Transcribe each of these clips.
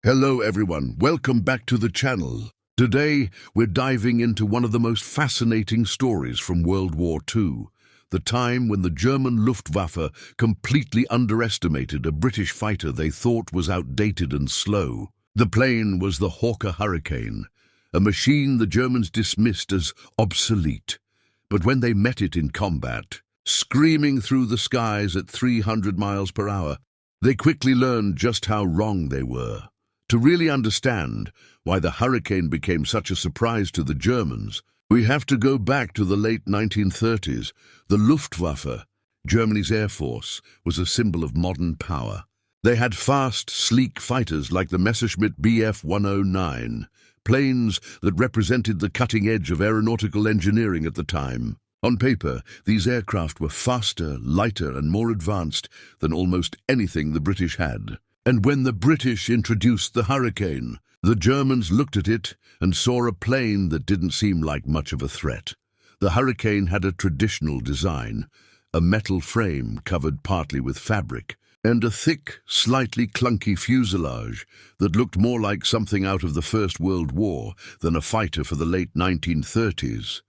Hello everyone, welcome back to the channel. Today we're diving into one of the most fascinating stories from World War II, the time when the German Luftwaffe completely underestimated a British fighter they thought was outdated and slow. The plane was the Hawker Hurricane, a machine the Germans dismissed as obsolete. But when they met it in combat, screaming through the skies at 300 miles per hour, they quickly learned just how wrong they were. To really understand why the Hurricane became such a surprise to the Germans, we have to go back to the late 1930s. The Luftwaffe, Germany's air force, was a symbol of modern power. They had fast, sleek fighters like the Messerschmitt Bf 109, planes that represented the cutting edge of aeronautical engineering at the time. On paper, these aircraft were faster, lighter, and more advanced than almost anything the British had. And when the British introduced the Hurricane, the Germans looked at it and saw a plane that didn't seem like much of a threat. The Hurricane had a traditional design, a metal frame covered partly with fabric, and a thick, slightly clunky fuselage that looked more like something out of the First World War than a fighter for the late 1930s.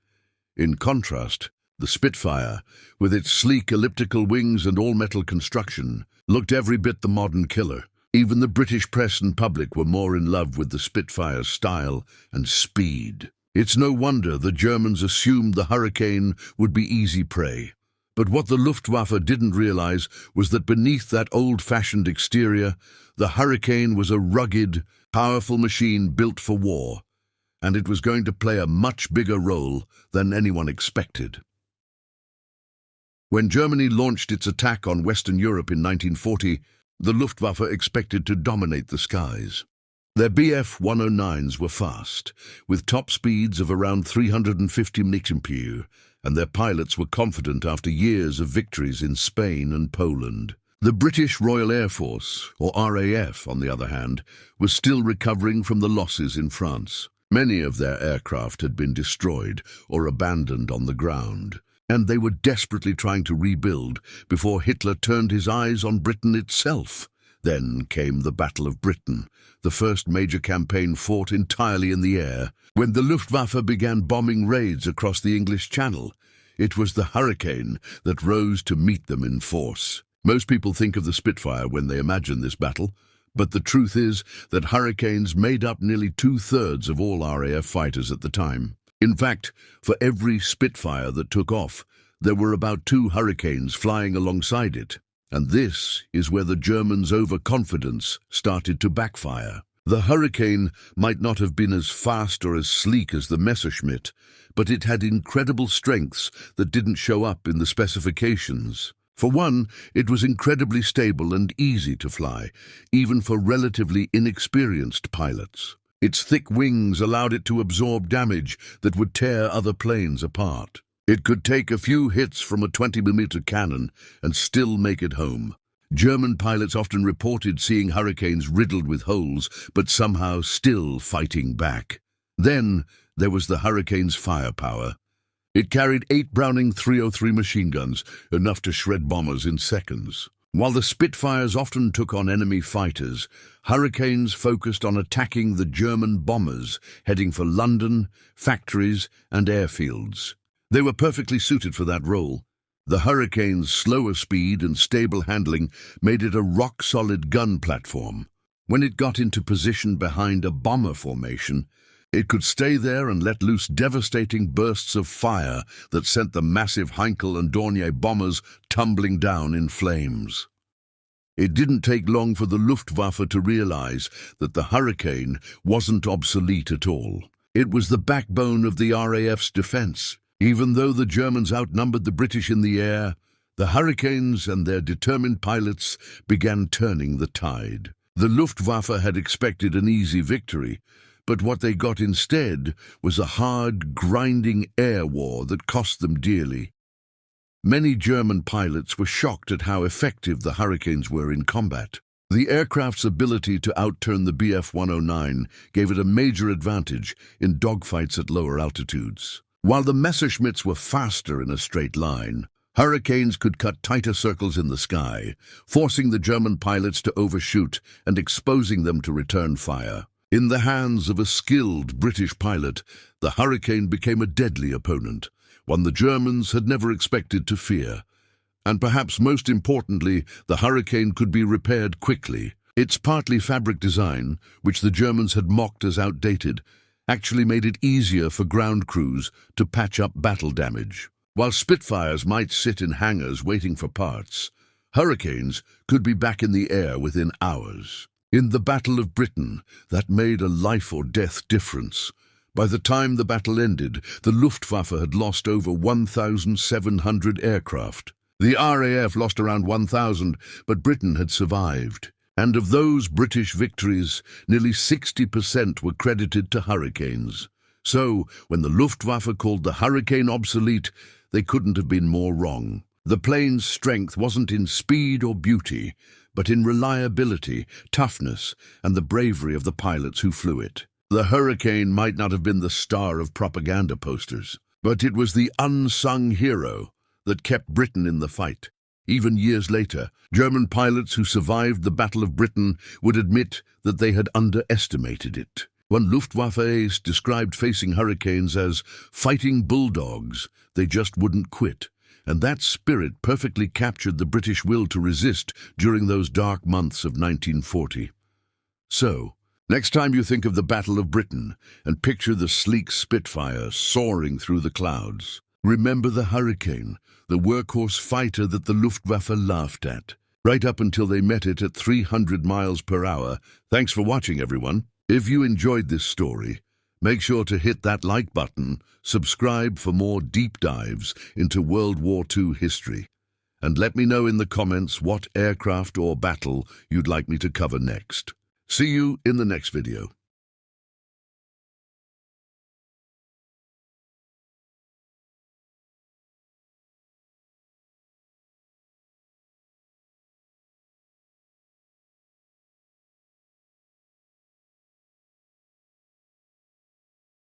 In contrast, the Spitfire, with its sleek elliptical wings and all-metal construction, looked every bit the modern killer. Even the British press and public were more in love with the Spitfire's style and speed. It's no wonder the Germans assumed the Hurricane would be easy prey. But what the Luftwaffe didn't realize was that beneath that old-fashioned exterior, the Hurricane was a rugged, powerful machine built for war, and it was going to play a much bigger role than anyone expected. When Germany launched its attack on Western Europe in 1940, the Luftwaffe expected to dominate the skies. Their Bf 109s were fast, with top speeds of around 350 mph, and their pilots were confident after years of victories in Spain and Poland. The British Royal Air Force, or RAF, on the other hand, was still recovering from the losses in France. Many of their aircraft had been destroyed or abandoned on the ground, and they were desperately trying to rebuild before Hitler turned his eyes on Britain itself. Then came the Battle of Britain, the first major campaign fought entirely in the air. When the Luftwaffe began bombing raids across the English Channel, it was the Hurricane that rose to meet them in force. Most people think of the Spitfire when they imagine this battle, but the truth is that Hurricanes made up nearly two-thirds of all RAF fighters at the time. In fact, for every Spitfire that took off, there were about 2 Hurricanes flying alongside it. And this is where the Germans' overconfidence started to backfire. The Hurricane might not have been as fast or as sleek as the Messerschmitt, but it had incredible strengths that didn't show up in the specifications. For one, it was incredibly stable and easy to fly, even for relatively inexperienced pilots. Its thick wings allowed it to absorb damage that would tear other planes apart. It could take a few hits from a 20mm cannon and still make it home. German pilots often reported seeing Hurricanes riddled with holes, but somehow still fighting back. Then there was the Hurricane's firepower. It carried 8 Browning 303 machine guns, enough to shred bombers in seconds. While the Spitfires often took on enemy fighters, Hurricanes focused on attacking the German bombers heading for London, factories, and airfields. They were perfectly suited for that role. The Hurricane's slower speed and stable handling made it a rock-solid gun platform. When it got into position behind a bomber formation, it could stay there and let loose devastating bursts of fire that sent the massive Heinkel and Dornier bombers tumbling down in flames. It didn't take long for the Luftwaffe to realize that the Hurricane wasn't obsolete at all. It was the backbone of the RAF's defense. Even though the Germans outnumbered the British in the air, the Hurricanes and their determined pilots began turning the tide. The Luftwaffe had expected an easy victory, but what they got instead was a hard, grinding air war that cost them dearly. Many German pilots were shocked at how effective the Hurricanes were in combat. The aircraft's ability to outturn the Bf 109 gave it a major advantage in dogfights at lower altitudes. While the Messerschmitts were faster in a straight line, Hurricanes could cut tighter circles in the sky, forcing the German pilots to overshoot and exposing them to return fire. In the hands of a skilled British pilot, the Hurricane became a deadly opponent, one the Germans had never expected to fear. And perhaps most importantly, the Hurricane could be repaired quickly. Its partly fabric design, which the Germans had mocked as outdated, actually made it easier for ground crews to patch up battle damage. While Spitfires might sit in hangars waiting for parts, Hurricanes could be back in the air within hours. In the Battle of Britain, that made a life-or-death difference. By the time the battle ended, the Luftwaffe had lost over 1,700 aircraft. The RAF lost around 1,000, but Britain had survived. And of those British victories, nearly 60% were credited to Hurricanes. So, when the Luftwaffe called the Hurricane obsolete, they couldn't have been more wrong. The plane's strength wasn't in speed or beauty, but in reliability, toughness, and the bravery of the pilots who flew it. The Hurricane might not have been the star of propaganda posters, but it was the unsung hero that kept Britain in the fight. Even years later, German pilots who survived the Battle of Britain would admit that they had underestimated it. One Luftwaffe ace described facing Hurricanes as fighting bulldogs. They just wouldn't quit. And that spirit perfectly captured the British will to resist during those dark months of 1940. So, next time you think of the Battle of Britain and picture the sleek Spitfire soaring through the clouds, remember the Hurricane, the workhorse fighter that the Luftwaffe laughed at, right up until they met it at 300 miles per hour. Thanks for watching, everyone. If you enjoyed this story, make sure to hit that like button, subscribe for more deep dives into World War II history, and let me know in the comments what aircraft or battle you'd like me to cover next. See you in the next video.